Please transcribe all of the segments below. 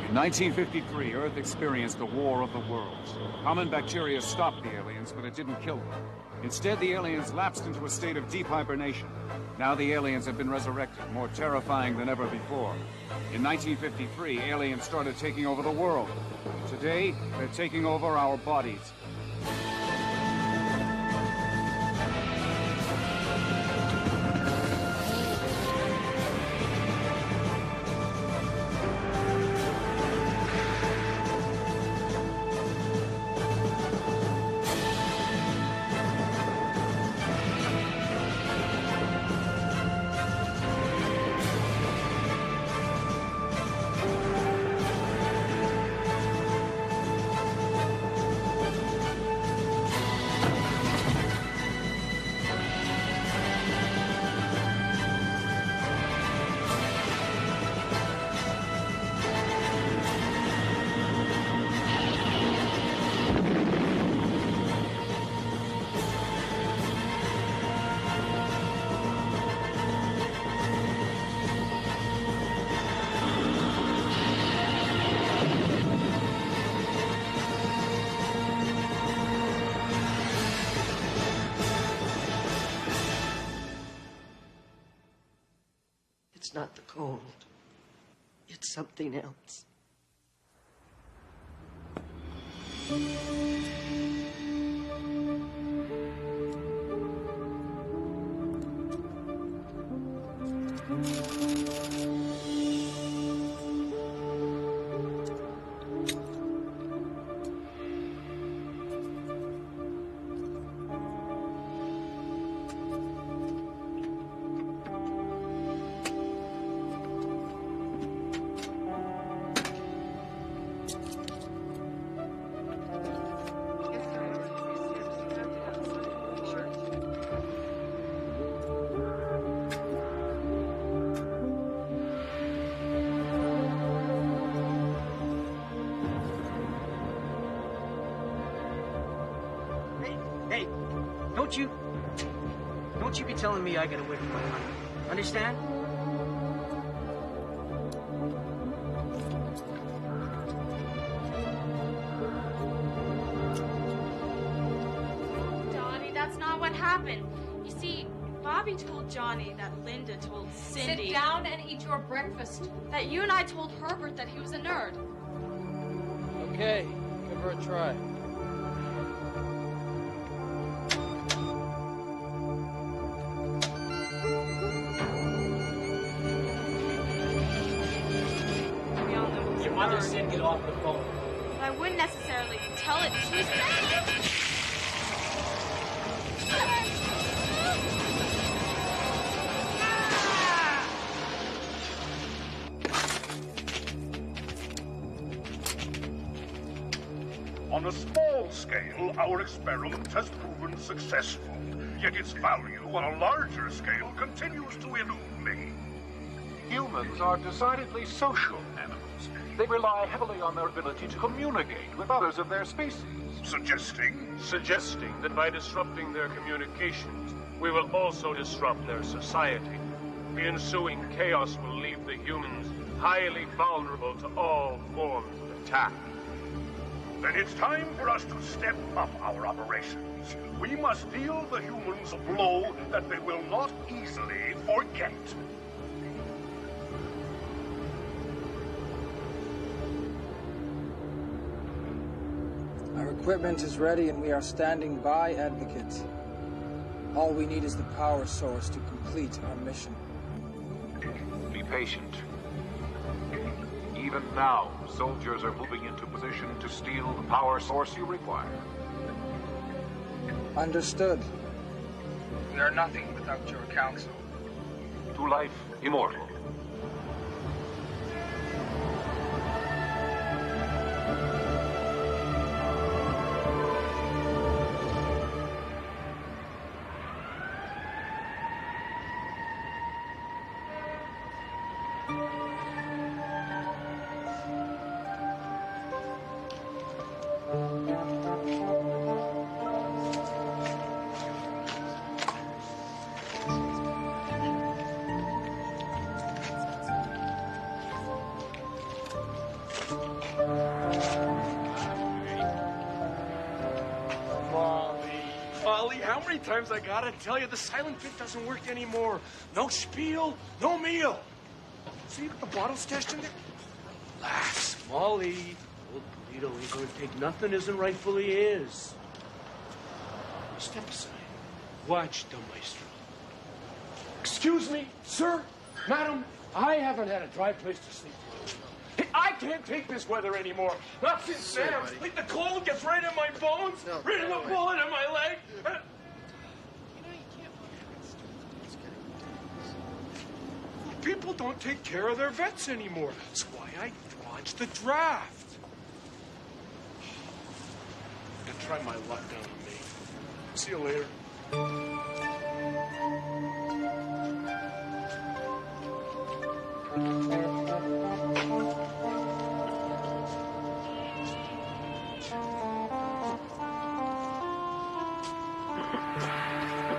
In 1953, Earth experienced a war of the worlds. Common bacteria stopped the aliens, but it didn't kill them. Instead, the aliens lapsed into a state of deep hibernation. Now the aliens have been resurrected, more terrifying than ever before. In 1953, aliens started taking over the world. Today, they're taking over our bodies. It's not the cold. It's something else. Hey, don't you be telling me I got away from my honey. Understand? Johnny, that's not what happened. You see, Bobby told Johnny that Linda told Cindy... Sit down and eat your breakfast. ...that you and I told Herbert that he was a nerd. Okay, give her a try. Your mother said get off the phone. But I wouldn't necessarily tell it to you. On a small scale, our experiment has proven successful, yet its value on a larger scale continues to elude me. Humans are decidedly social animals. They rely heavily on their ability to communicate with others of their species. Suggesting That by disrupting their communications, we will also disrupt their society. The ensuing chaos will leave the humans highly vulnerable to all forms of attack. Then it's time for us to step up our operations. We must deal the humans a blow that they will not easily forget. Our equipment is ready and we are standing by, advocates. All we need is the power source to complete our mission. Be patient. Even now, soldiers are moving into position to steal the power source you require. Understood. We are nothing without your counsel. To life immortal. many times I gotta tell you, the silent pit doesn't work anymore. No spiel, no meal. See, you got the bottle stashed in there? Relax, Molly. Old Polito ain't gonna take nothing isn't rightfully his. Step aside. Watch the maestro. Excuse me, sir, madam, I haven't had a dry place to sleep for. Hey, I can't take this weather anymore. Not since Sam. Like the cold gets right in my bones, right in the bullet in my leg. People don't take care of their vets anymore. That's why I dodged the draft. I'm gonna try my luck down on me. See you later.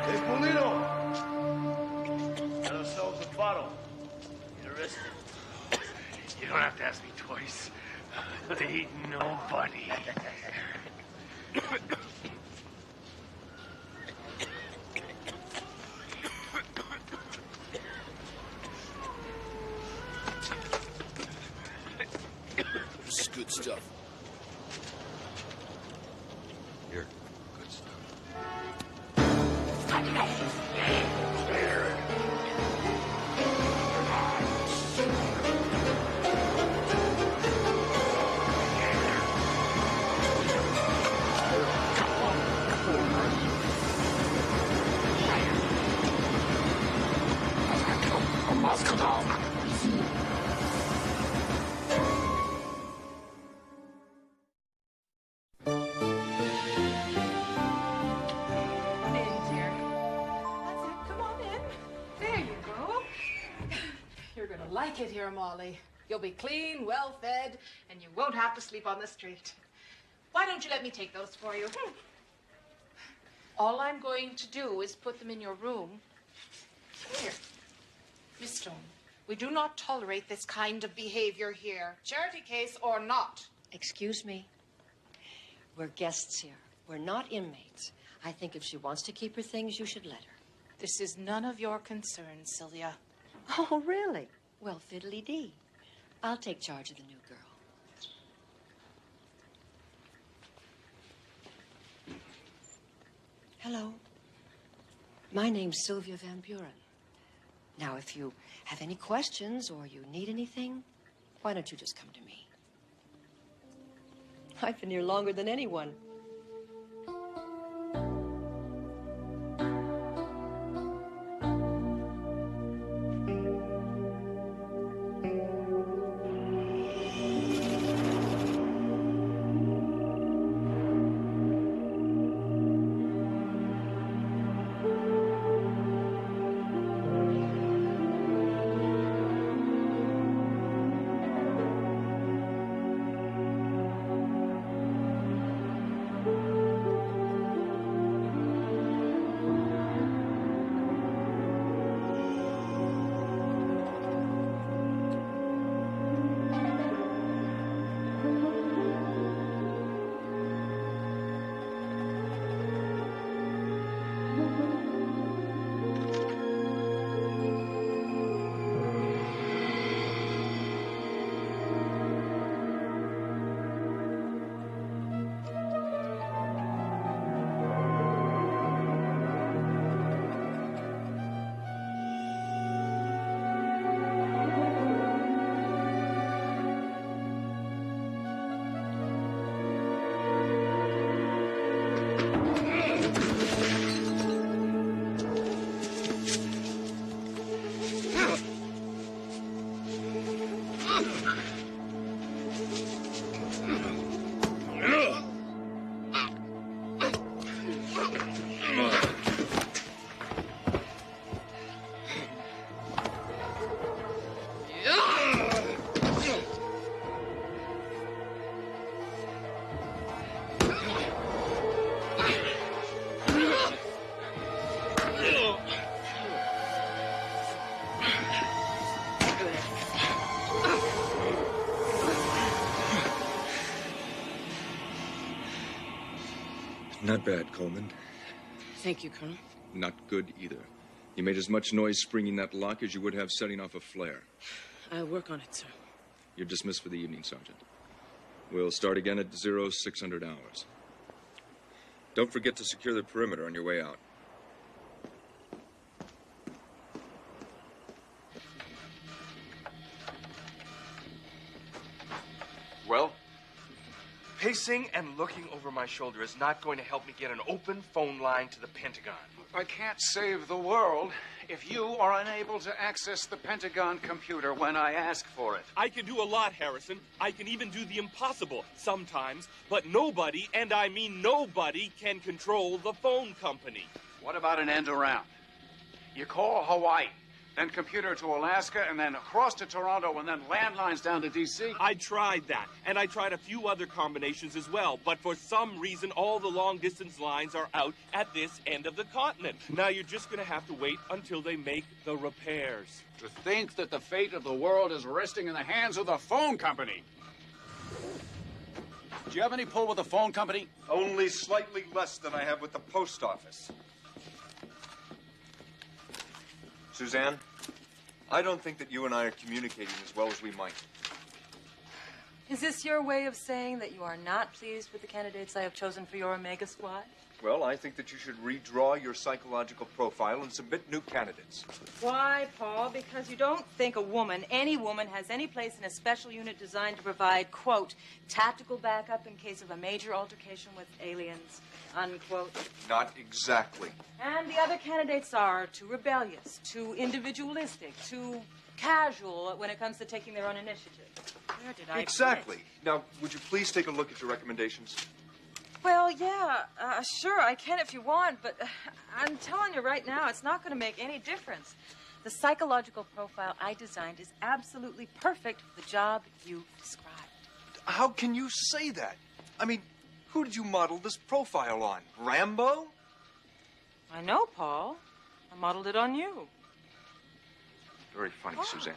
Hey, Polito! Got ourselves a bottle. Interested? You don't have to ask me twice. They ain't nobody. This is good stuff. Here, good stuff. Like it here, Molly. You'll be clean, well-fed, and you won't have to sleep on the street. Why don't you let me take those for you? All I'm going to do is put them in your room. Here. Miss Stone, we do not tolerate this kind of behavior here. Charity case or not. Excuse me. We're guests here. We're not inmates. I think if she wants to keep her things, you should let her. This is none of your concern, Sylvia. Oh, really? Well, fiddly-dee. I'll take charge of the new girl. Hello. My name's Sylvia Van Buren. Now, if you have any questions or you need anything, why don't you just come to me? I've been here longer than anyone. Not bad, Coleman. Thank you, Colonel. Not good either. You made as much noise springing that lock as you would have setting off a flare. I'll work on it, sir. You're dismissed for the evening, Sergeant. We'll start again at 0600 hours. Don't forget to secure the perimeter on your way out. Well, pacing and looking over my shoulder is not going to help me get an open phone line to the Pentagon. I can't save the world if you are unable to access the Pentagon computer when I ask for it. I can do a lot, Harrison. I can even do the impossible sometimes, but nobody, and I mean nobody, can control the phone company. What about an end around? You call Hawaii, then computer to Alaska, and then across to Toronto, and then landlines down to D.C.? I tried that, and I tried a few other combinations as well, but for some reason, all the long-distance lines are out at this end of the continent. Now you're just going to have to wait until they make the repairs. To think that the fate of the world is resting in the hands of the phone company. Do you have any pull with the phone company? Only slightly less than I have with the post office. Suzanne, I don't think that you and I are communicating as well as we might. Is this your way of saying that you are not pleased with the candidates I have chosen for your Omega Squad? Well, I think that you should redraw your psychological profile and submit new candidates. Why, Paul? Because you don't think a woman, any woman, has any place in a special unit designed to provide, quote, tactical backup in case of a major altercation with aliens, unquote. Not exactly. And the other candidates are too rebellious, too individualistic, too casual when it comes to taking their own initiative. Where did I Exactly. Now, would you please take a look at your recommendations? Well, yeah, sure, I can if you want, but I'm telling you right now, it's not going to make any difference. The psychological profile I designed is absolutely perfect for the job you described. How can you say that? I mean, who did you model this profile on? Rambo? I know, Paul. I modeled it on you. Very funny, Suzanne.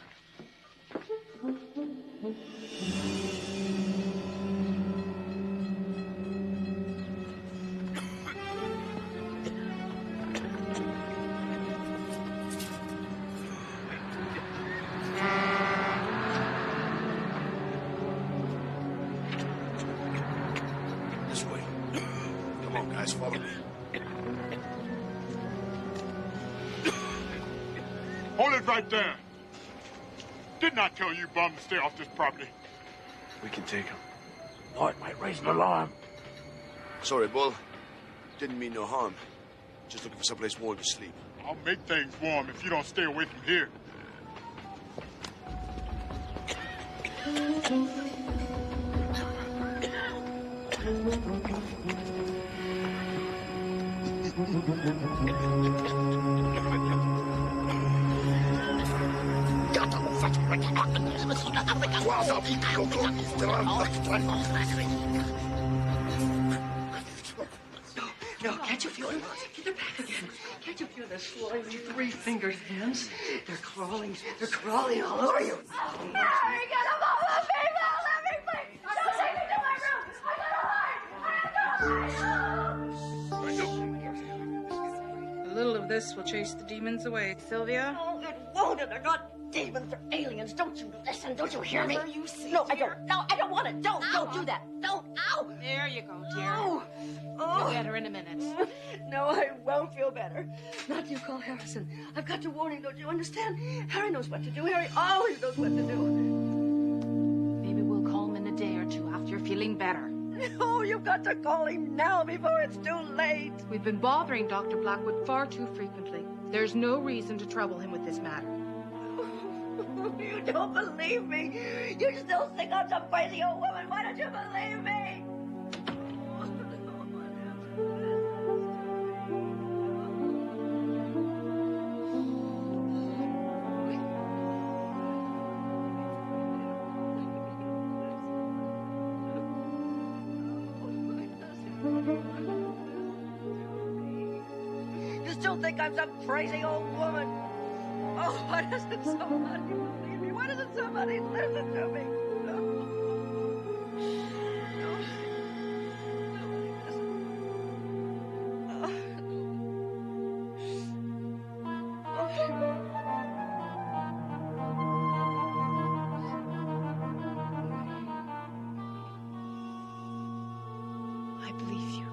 This way. Come on, guys, follow me. Hold it right there. Didn't I tell you bums to stay off this property? We can take him. No, it might raise an alarm. Sorry, Bull. Didn't mean no harm. Just looking for someplace warm to sleep. I'll make things warm if you don't stay away from here. No, can't you feel it? Get it back again. Can't you feel the slimy three-fingered hands? They're crawling all over you. Mary, get him off of me! Let me please! Don't take me to my room! I got a heart! A little of this will chase the demons away. Sylvia? No, it won't. They're not demons or aliens. Don't you listen? Don't you hear me? Are you sick, No, I dear? don't. No, I don't want it. Don't do that. Don't. Ow! There you go, dear. Oh. You'll get her in a minute. No, I won't feel better. Not till you call Harrison. I've got to warn him, don't you understand? Harry knows what to do. Harry always knows what to do. Maybe we'll call him in a day or two after you're feeling better. No, you've got to call him now before it's too late. We've been bothering Dr. Blackwood far too frequently. There's no reason to trouble him with this matter. You don't believe me. You still think I'm some crazy old woman. Why don't you believe me? You still think I'm some crazy old woman? Oh, why doesn't somebody believe me? Why doesn't somebody listen to me? No. Nobody listen. I believe you.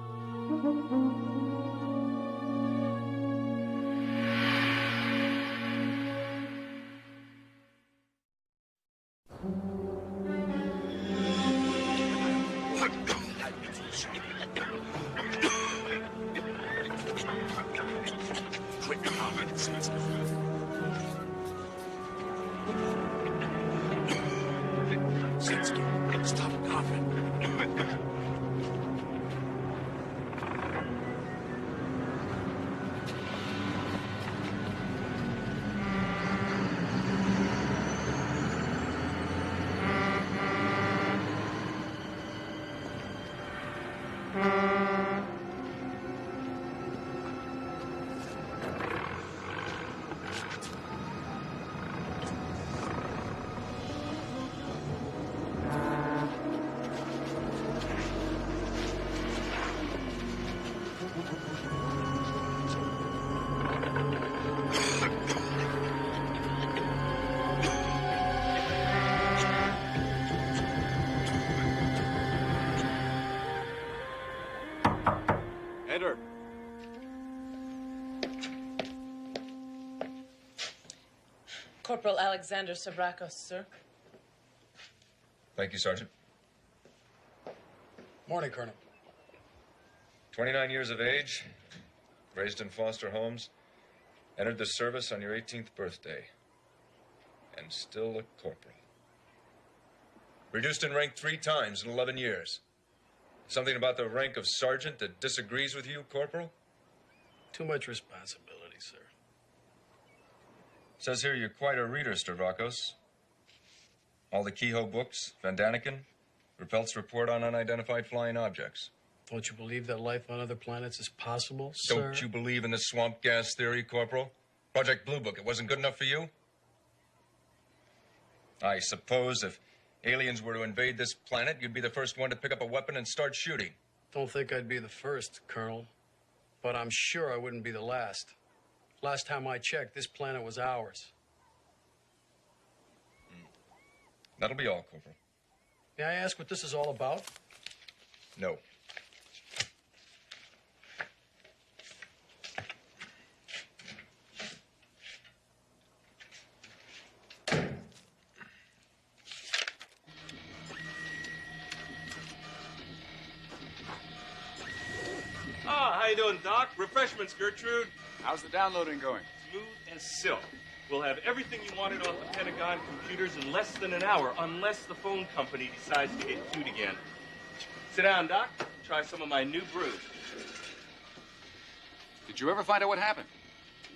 Stop coughing. Enter. Corporal Alexander Savrakos, sir. Thank you, Sergeant. Morning, Colonel. 29 years of age, raised in foster homes, entered the service on your 18th birthday, and still a corporal. Reduced in rank 3 times in 11 years. Something about the rank of sergeant that disagrees with you, Corporal? Too much responsibility, sir. Says here you're quite a reader, Stavrakos. All the Kehoe books, Van Daniken, Ruppelt's report on unidentified flying objects. Don't you believe that life on other planets is possible, sir? Don't you believe in the swamp gas theory, Corporal? Project Blue Book, it wasn't good enough for you? I suppose if aliens were to invade this planet, you'd be the first one to pick up a weapon and start shooting. Don't think I'd be the first, Colonel. But I'm sure I wouldn't be the last. Last time I checked, this planet was ours. That'll be all, Corporal. May I ask what this is all about? No. How you doing, Doc? Refreshments, Gertrude. How's the downloading going? Smooth as silk. We'll have everything you wanted off the Pentagon computers in less than an hour, unless the phone company decides to get cute again. Sit down, Doc. Try some of my new brews. Did you ever find out what happened?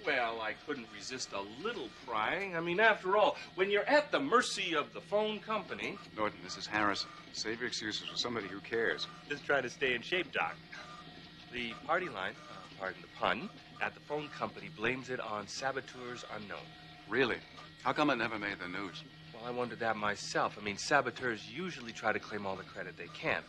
Well, I couldn't resist a little prying. I mean, after all, when you're at the mercy of the phone company... Norton, this is Harrison. Save your excuses for somebody who cares. Just try to stay in shape, Doc. The party line, pardon the pun, at the phone company blames it on saboteurs unknown. Really? How come it never made the news? Well, I wondered that myself. I mean, saboteurs usually try to claim all the credit they can.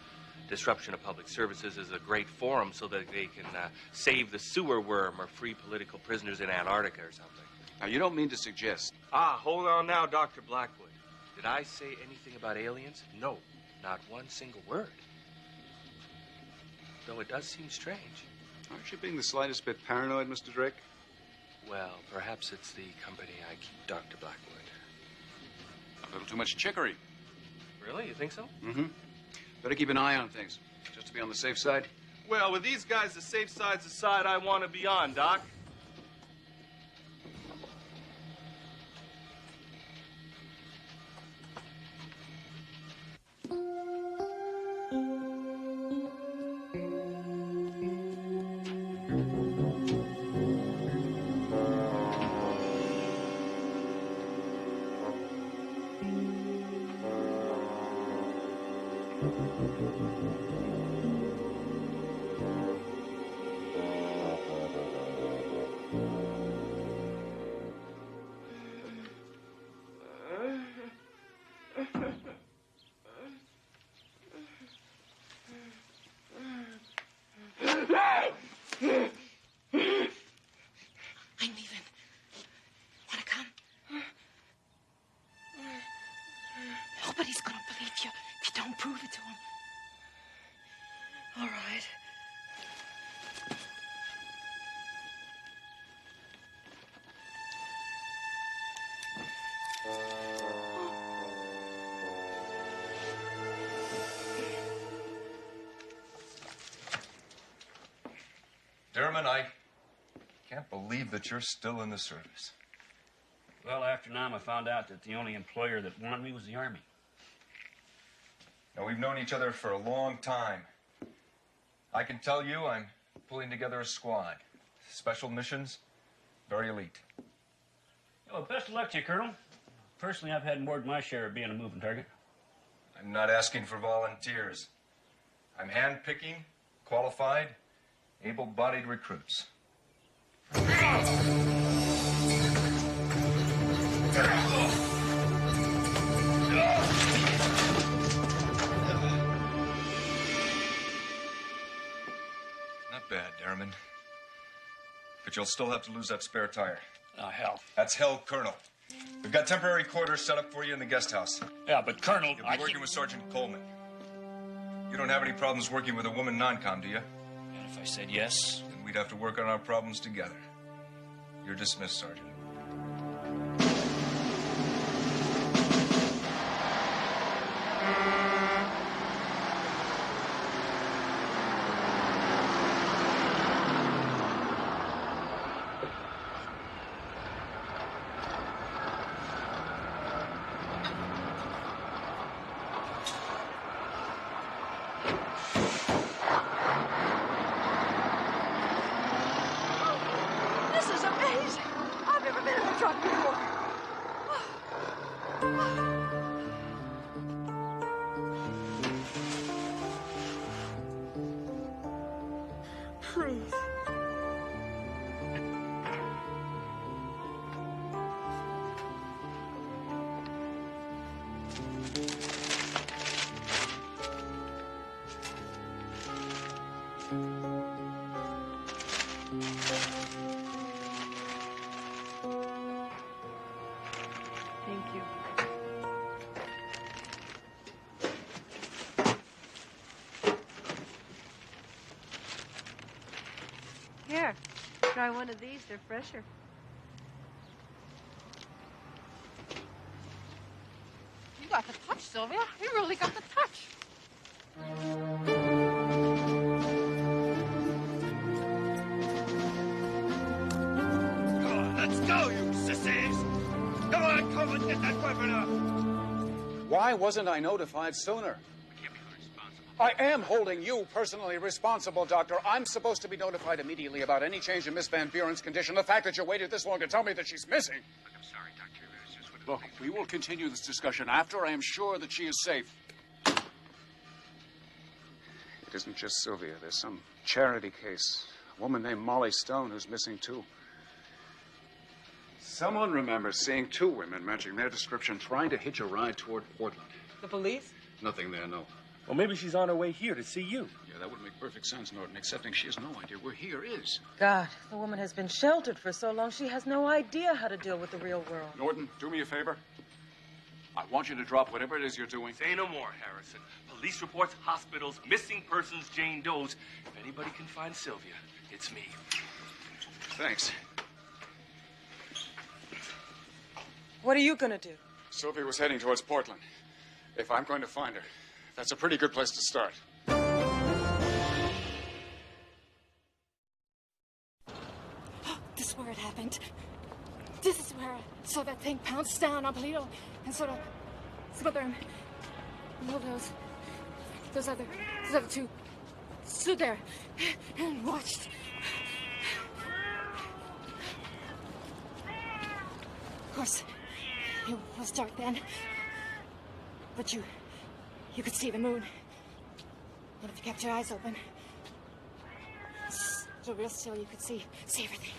Disruption of public services is a great forum so that they can save the sewer worm or free political prisoners in Antarctica or something. Now, you don't mean to suggest... Hold on now, Dr. Blackwood. Did I say anything about aliens? No, not one single word. Though it does seem strange. Aren't you being the slightest bit paranoid, Mr. Drake? Well, perhaps it's the company I keep, Dr. Blackwood. A little too much chicory. Really? You think so? Mm-hmm. Better keep an eye on things, just to be on the safe side. Well, with these guys, the safe side's the side I want to be on, Doc. I'm leaving. Wanna come? Nobody's gonna believe you if you don't prove it to them. All right. Derman, I can't believe that you're still in the service. Well, after now, I found out that the only employer that wanted me was the Army. Now, we've known each other for a long time. I can tell you I'm pulling together a squad. Special missions, very elite. Well, best of luck to you, Colonel. Personally, I've had more than my share of being a moving target. I'm not asking for volunteers. I'm hand-picking, qualified, able-bodied recruits. Not bad, Derman. But you'll still have to lose that spare tire. Oh, hell. That's hell, Colonel. We've got temporary quarters set up for you in the guest house. Yeah, but Colonel, You'll be working with Sergeant Coleman. You don't have any problems working with a woman non-com, do you? And if I said yes? Then we'd have to work on our problems together. You're dismissed, Sergeant. This is amazing. I've never been in a truck before. Please. Thank you. Here, try one of these. They're fresher. You got the touch, Sylvia. You really got the touch. Let's go, you sissies! Go on, Coleman, get that weapon up! Why wasn't I notified sooner? I am holding you personally responsible, Doctor. I'm supposed to be notified immediately about any change in Miss Van Buren's condition. The fact that you waited this long to tell me that she's missing. I'm sorry, Doctor. It was just what Look, we will continue this discussion after I am sure that she is safe. It isn't just Sylvia. There's some charity case. A woman named Molly Stone who's missing, too. Someone remembers seeing two women matching their description trying to hitch a ride toward Portland. The police? Nothing there, no. Well, maybe she's on her way here to see you. Yeah, that would make perfect sense, Norton. Accepting she has no idea where here is. God, the woman has been sheltered for so long, she has no idea how to deal with the real world. Norton, do me a favor. I want you to drop whatever it is you're doing. Say no more, Harrison. Police reports, hospitals, missing persons, Jane Does. If anybody can find Sylvia, it's me. Thanks. What are you gonna do? Sylvia was heading towards Portland. If I'm going to find her, that's a pretty good place to start. This is where it happened. This is where I saw that thing pounce down on Polito and sort of smother him. And all those other two stood there and watched. Of course, it was dark then, but you could see the moon. And if you kept your eyes open, so real still, you could see everything.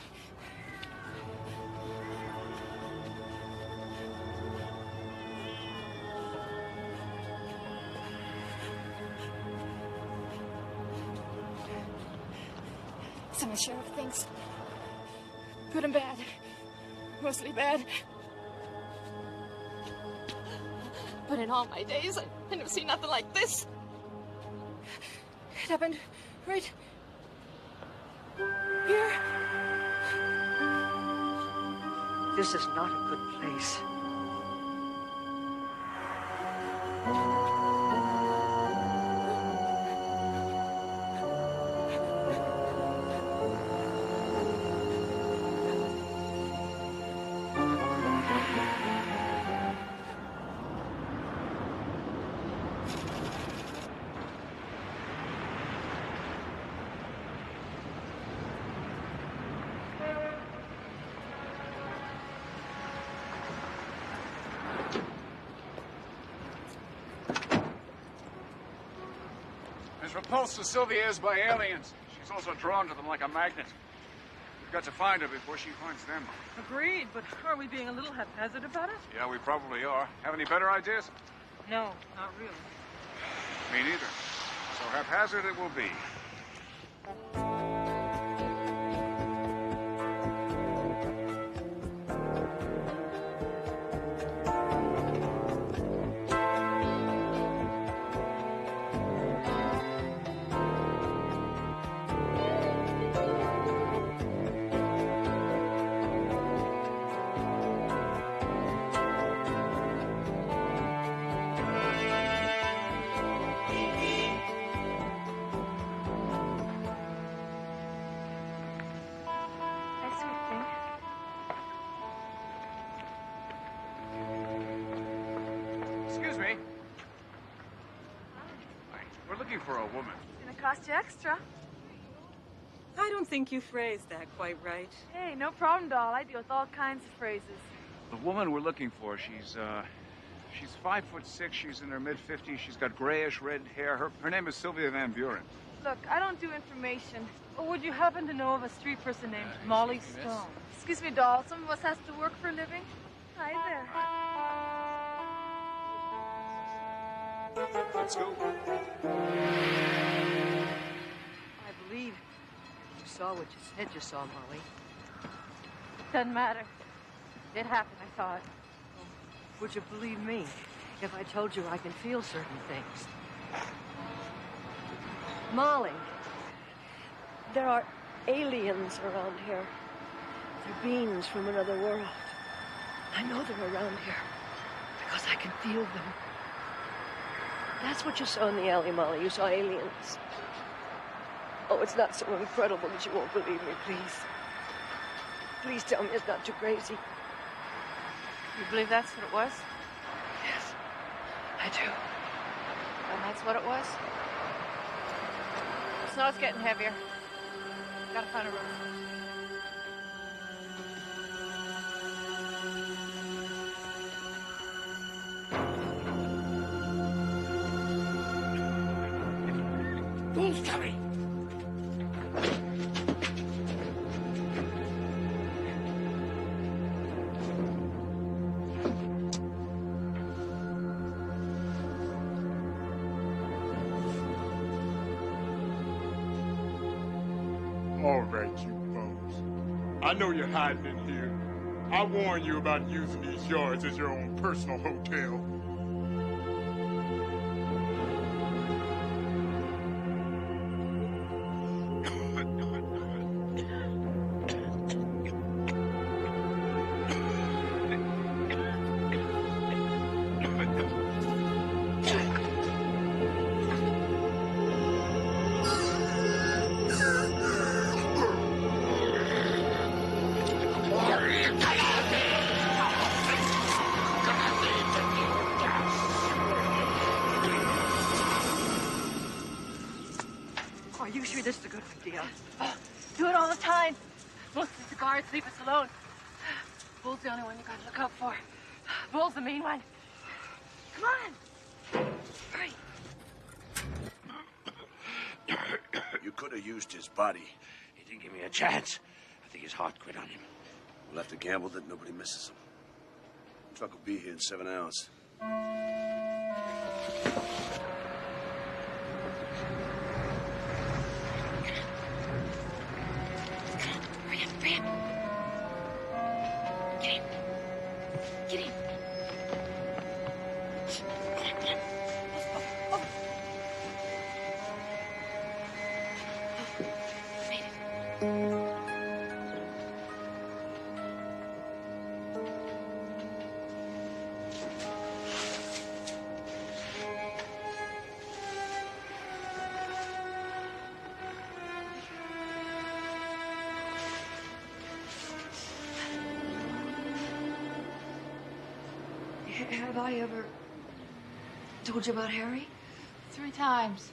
So much share of things, good and bad, mostly bad. But in all my days, I never seen nothing like this. It happened right here. This is not a good place. As repulsed as Sylvia is by aliens, she's also drawn to them like a magnet. We've got to find her before she finds them. Agreed, but are we being a little haphazard about it? Yeah, we probably are. Have any better ideas? No, not really. Me neither. So haphazard it will be. Excuse me. We're looking for a woman. It's gonna cost you extra. I don't think you phrased that quite right. Hey, no problem, doll. I deal with all kinds of phrases. The woman we're looking for, she's 5'6". She's in her mid-50s. She's got grayish red hair. Her name is Sylvia Van Buren. Look, I don't do information. Or would you happen to know of a street person named Molly Stone? Excuse me, doll. Some of us has to work for a living. Hi there. Let's go. I believe you saw what you said you saw, Molly. Doesn't matter. It happened, I thought. Would you believe me if I told you I can feel certain things? Molly, there are aliens around here. They're beings from another world. I know they're around here because I can feel them. That's what you saw in the alley, Molly. You saw aliens. Oh, it's not so incredible that you won't believe me, please. Please tell me it's not too crazy. You believe that's what it was? Yes, I do. And that's what it was? The snow's getting heavier. Gotta find a room. Bull's coming! All right, you bums. I know you're hiding in here. I warned you about using these yards as your own personal hotel. Are you sure this is a good idea? Do it all the time. Most of the guards leave us alone. Bull's the only one you gotta look out for. Bull's the main one. Come on. Hurry. You could have used his body. He didn't give me a chance. I think his heart quit on him. We'll have to gamble that nobody misses him. The truck will be here in 7 hours. Hurry up, hurry up. Get in. Get in. Come on, come on. Have I ever told you about Harry? 3 times.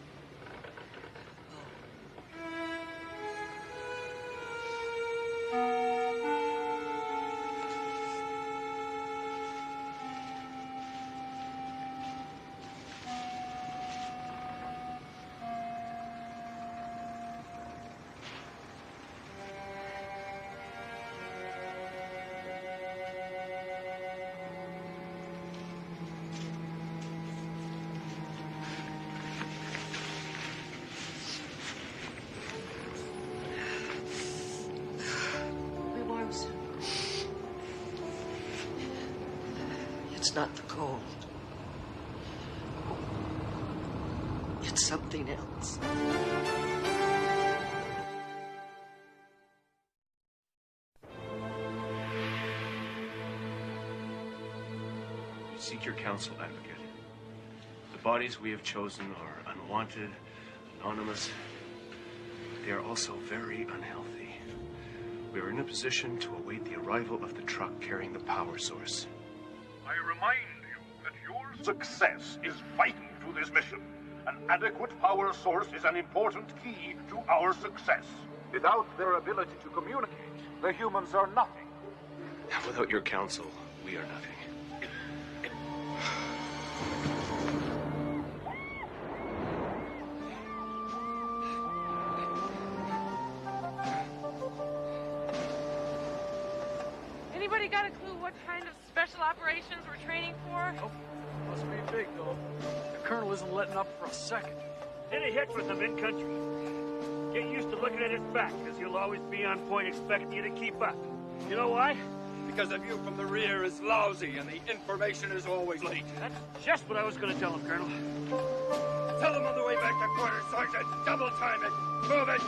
It's not the cold. It's something else. Seek your counsel, advocate. The bodies we have chosen are unwanted, anonymous. They are also very unhealthy. We are in a position to await the arrival of the truck carrying the power source. I remind you that your success is vital to this mission. An adequate power source is an important key to our success. Without their ability to communicate, the humans are nothing. Without your counsel, we are nothing. Anybody got a clue what kind of special operations we're training for? Nope. Must be big, though. The colonel isn't letting up for a second. Any hit with them in country. Get used to looking at his back, because he'll always be on point expecting you to keep up. You know why? Because the view from the rear is lousy and the information is always late. That's just what I was going to tell him, Colonel. Tell them on the way back to quarters, Sergeant. Double time it. Move it.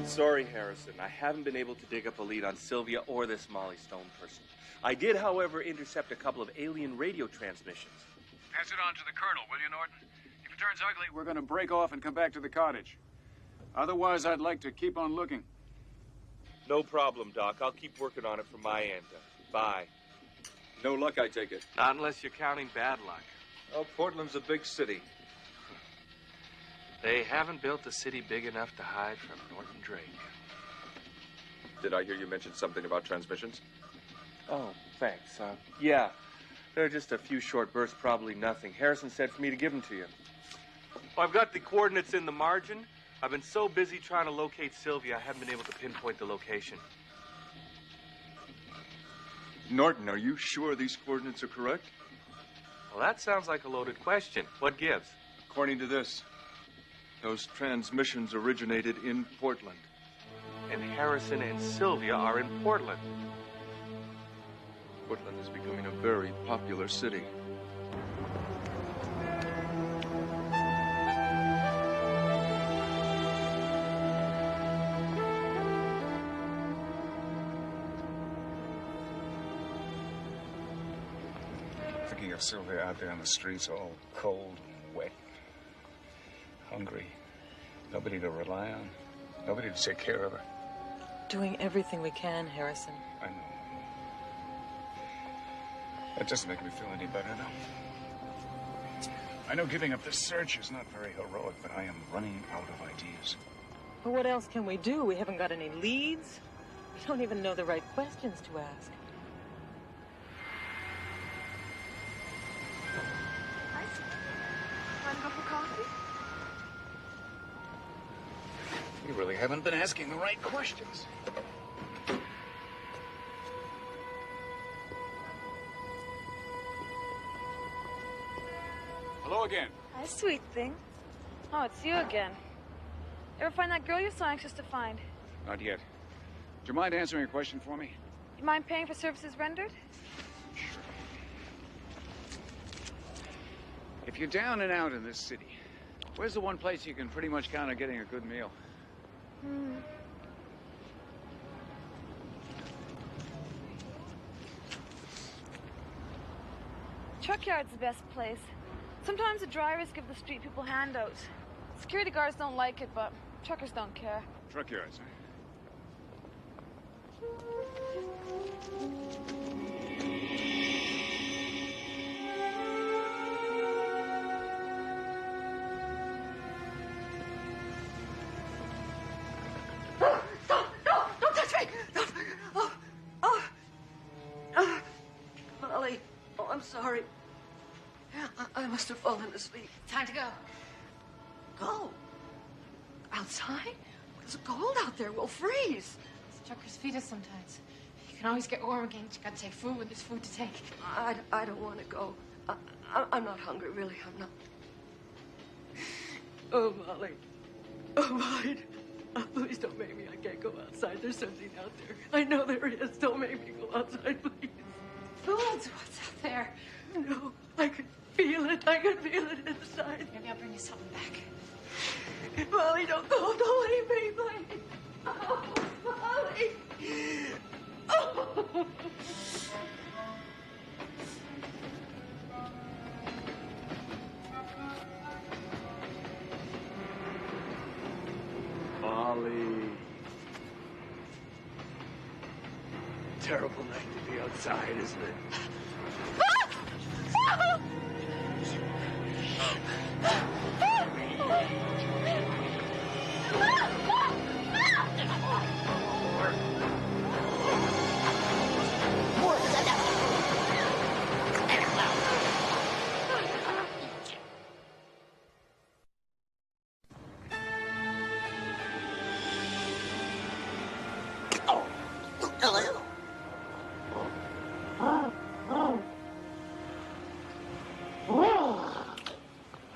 Sorry, Harrison. I haven't been able to dig up a lead on Sylvia or this Molly Stone person. I did, however, intercept a couple of alien radio transmissions. Pass it on to the colonel, will you, Norton? If it turns ugly, we're going to break off and come back to the cottage. Otherwise, I'd like to keep on looking. No problem, Doc. I'll keep working on it from my end. Bye. No luck, I take it. Not unless you're counting bad luck. Oh, Portland's a big city. They haven't built a city big enough to hide from Norton Drake. Did I hear you mention something about transmissions? Oh, thanks. Yeah. There are just a few short bursts, probably nothing. Harrison said for me to give them to you. Well, I've got the coordinates in the margin. I've been so busy trying to locate Sylvia, I haven't been able to pinpoint the location. Norton, are you sure these coordinates are correct? Well, that sounds like a loaded question. What gives? According to this, those transmissions originated in Portland. And Harrison and Sylvia are in Portland. Portland is becoming a very popular city. Thinking of Sylvia out there on the streets, all cold and wet, hungry, nobody to rely on, nobody to take care of her. Doing everything we can, Harrison. I know. That doesn't make me feel any better, though. I know giving up the search is not very heroic, but I am running out of ideas. But what else can we do? We haven't got any leads. We don't even know the right questions to ask. Want to go for coffee? You really haven't been asking the right questions. Hello again. Hi, sweet thing. Oh, it's you again. Ever find that girl you're so anxious to find? Not yet. Do you mind answering a question for me? You mind paying for services rendered? If you're down and out in this city, where's the one place you can pretty much count on getting a good meal? Truck yard's the best place. Sometimes the drivers give the street people handouts. Security guards don't like it, but truckers don't care. Truck yards, eh? Don't touch me! Molly, I'm sorry. I must have fallen asleep. Time to go. Go? Outside? It's cold out there. We'll freeze. Truckers feed us sometimes. You can always get warm again. You gotta take food when there's food to take. I don't want to go. I'm not hungry, really. I'm not. Oh, Molly. Oh, Molly. Please don't make me. I can't go outside. There's something out there. I know there is. Don't make me go outside, please. Foods, what's out there? No, I could feel it. I could feel it inside. Maybe I'll bring you something back. Molly, don't go. Don't leave me, please. Oh, Molly. Oh. Molly. Terrible night to be outside, isn't it?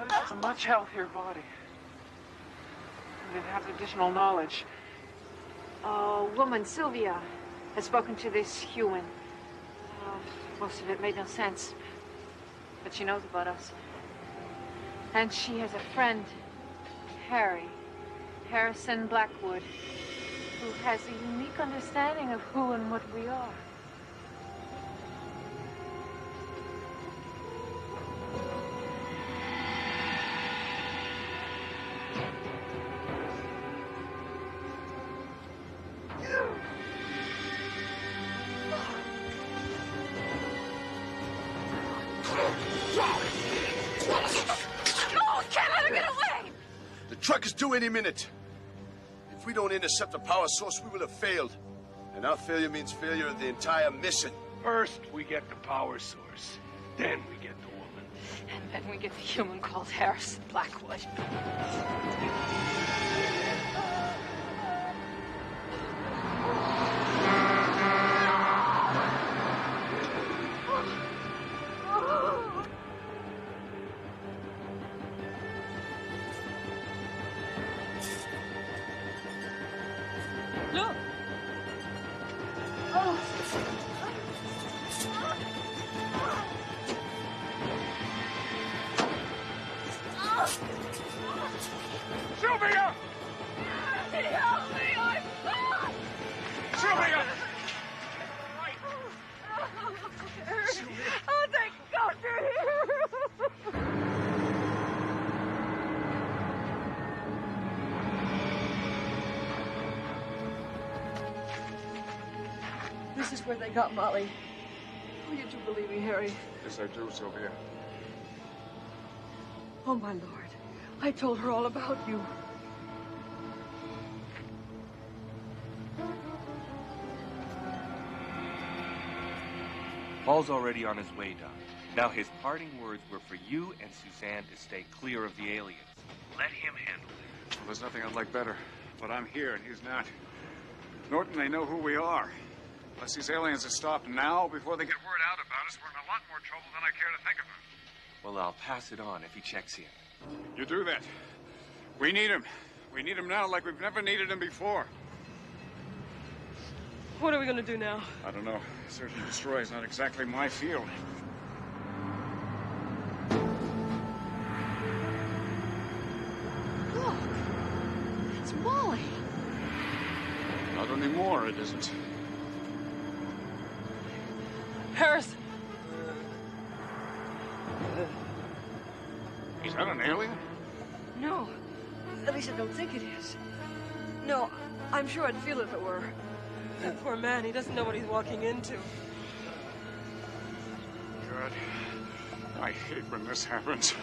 That's a much healthier body. And it has additional knowledge. Woman, Sylvia, has spoken to this human. Most of it made no sense. But she knows about us. And she has a friend, Harrison Blackwood, who has a unique understanding of who and what we are. The truck is due any minute. If we don't intercept the power source, we will have failed. And our failure means failure of the entire mission. First, we get the power source. Then we get the woman. And then we get the human called Harrison Blackwood. No! Sylvia! Help me! I'm caught! Sylvia! Oh, thank God you're here! This is where they got Molly. Oh, you do believe me, Harry? Yes, I do, Sylvia. Oh, my Lord. I told her all about you. Paul's already on his way, Doc. Now, his parting words were for you and Suzanne to stay clear of the aliens. Let him handle it. Well, there's nothing I'd like better. But I'm here, and he's not. Norton, they know who we are. Unless these aliens are stopped now, before they get word out about us, we're in a lot more trouble than I care to think about. Well, I'll pass it on if he checks in. You do that. We need him. We need him now like we've never needed him before. What are we gonna do now? I don't know. Search and destroy is not exactly my field. Look. It's Molly. Not anymore, it isn't. Harrison. Is that an alien? No. At least I don't think it is. No, I'm sure I'd feel if it were. That poor man, he doesn't know what he's walking into. God. I hate when this happens.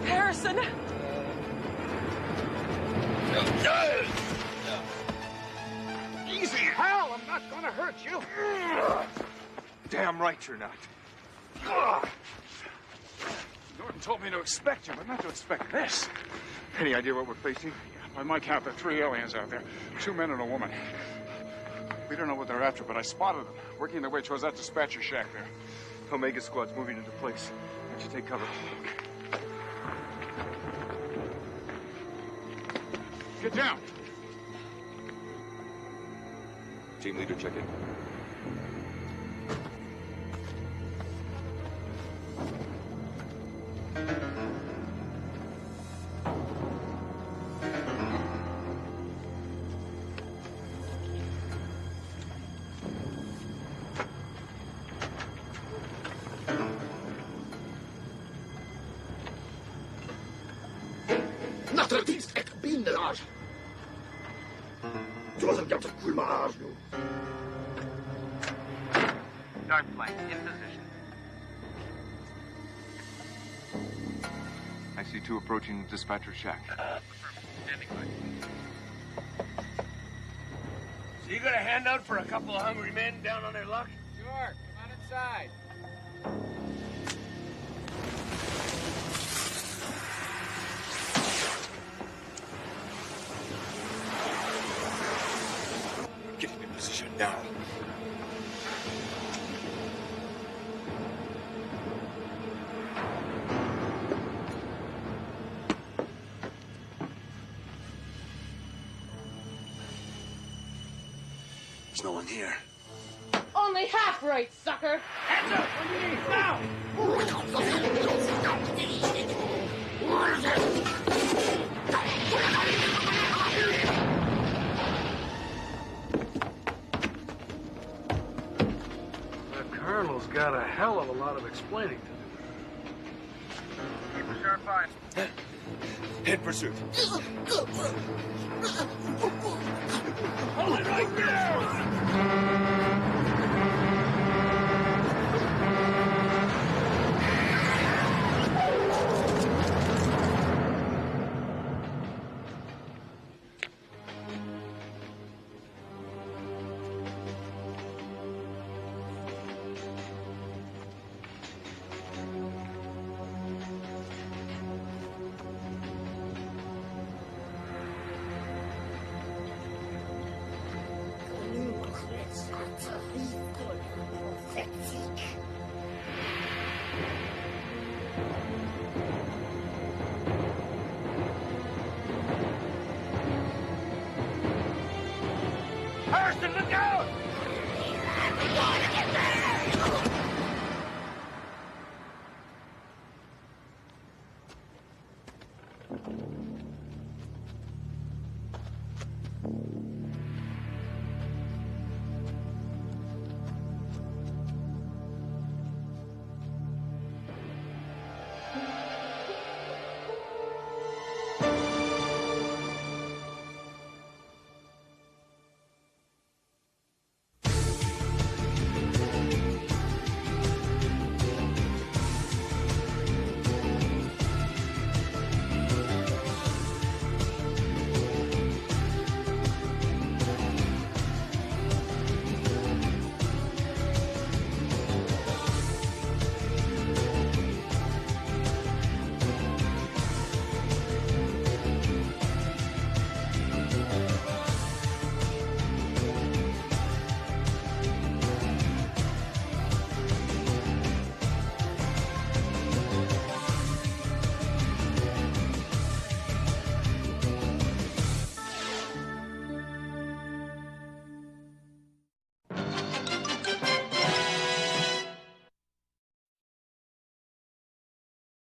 Harrison! Easy, Hal! I'm not gonna hurt you! Damn right you're not. Norton told me to expect you, but not to expect this. Any idea what we're facing? By my count, there are 3 aliens out there. 2 men and a woman. We don't know what they're after, but I spotted them, working their way towards that dispatcher shack there. Omega Squad's moving into place. Why don't you take cover? Get down! Team leader, check in. Naturligtvis ett bindelage. Du har som gammal kulmage nu. Dark flight, in position. I see 2 approaching the dispatcher shack. Standing by. So you got a handout for a couple of hungry men down on their luck? Sure. Come on inside. Get in position now. There's no one here. Only half right, sucker! Hands up! What do you need? Now! The Colonel's got a hell of a lot of explaining to do. Keep a sharp eye. Head pursuit. Hold it right there!